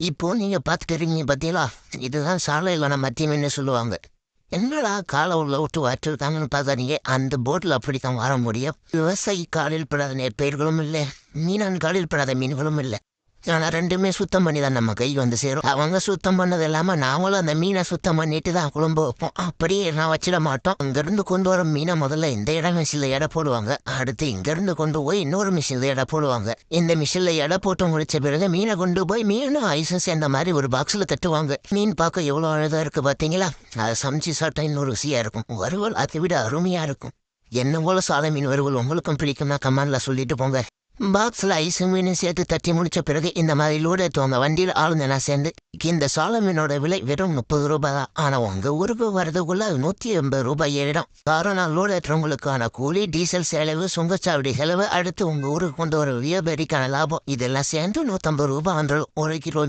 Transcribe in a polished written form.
இப்போ நீங்க பார்த்துட்டு இருக்கீங்க பார்த்தீங்களா? இதுதான் சாலையில மத்திய மீன்னு சொல்லுவாங்க. என்னடா கால உள்ள விட்டு வச்சிருக்காங்கன்னு பார்க்காதீங்க. அந்த போட்ல அப்படித்தான் வர முடியும். விவசாயி காலில் படாத நெற்பயிர்களும் இல்ல. மீனான் காலில் படாத மீன்களும் இல்ல. ஆனா 2மே சுத்தம் பண்ணி தான் நம்ம கைக்கு வந்து சேரும். அவங்க சுத்தம் பண்ணது இல்லாம நாமளும் அந்த மீனை சுத்தம் பண்ணிட்டு தான் குழம்பு வைப்போம். அப்படியே நான் வச்சிட மாட்டோம். அங்கிருந்து கொண்டு வர மீனை முதல்ல இந்த இடம் மிஷின்ல எடை போடுவாங்க. அடுத்து இங்கிருந்து கொண்டு போய் இன்னொரு மிஷின்ல எடை போடுவாங்க. இந்த மிஷின்ல எடை போட்டு முடிச்ச பிறகு மீனை கொண்டு போய் மீனும் ஐஸும் சேர்ந்த மாதிரி ஒரு பாக்ஸ்ல தட்டுவாங்க. மீன் பார்க்க எவ்வளவு அழகா இருக்கு பாத்தீங்களா? அதை சமைச்சு சாப்பிட்டா இன்னொரு ருசியா இருக்கும். வறுவல் அதை விட அருமையா இருக்கும். என்ன போல சாலை மீன் வறுவல் உங்களுக்கும் பிடிக்கும்னா கமெண்ட்ல சொல்லிட்டு போங்க. பாக்ஸில் ஐஸு மீன் சேர்த்து தட்டி முடிச்ச பிறகு இந்த மாதிரி லோடு எடுத்துவாங்க. வண்டியில் ஆளுங்க சேர்ந்து இந்த சால மீனோட விலை வெறும் 30 ரூபாய் தான். ஆனால் உங்கள் ஊருக்கு வரதுக்குள்ள 180 ரூபாய் ஏறிடும். காரணம் லோடு ஏற்றவங்களுக்கான கூலி, டீசல் செலவு, சுங்கச்சாவடி செலவு, அடுத்து உங்கள் ஊருக்கு கொண்டு வர வியாபாரிக்கான லாபம் இதெல்லாம் சேர்ந்து 150 ரூபாய் வந்துடும் ஒரு கிலோ.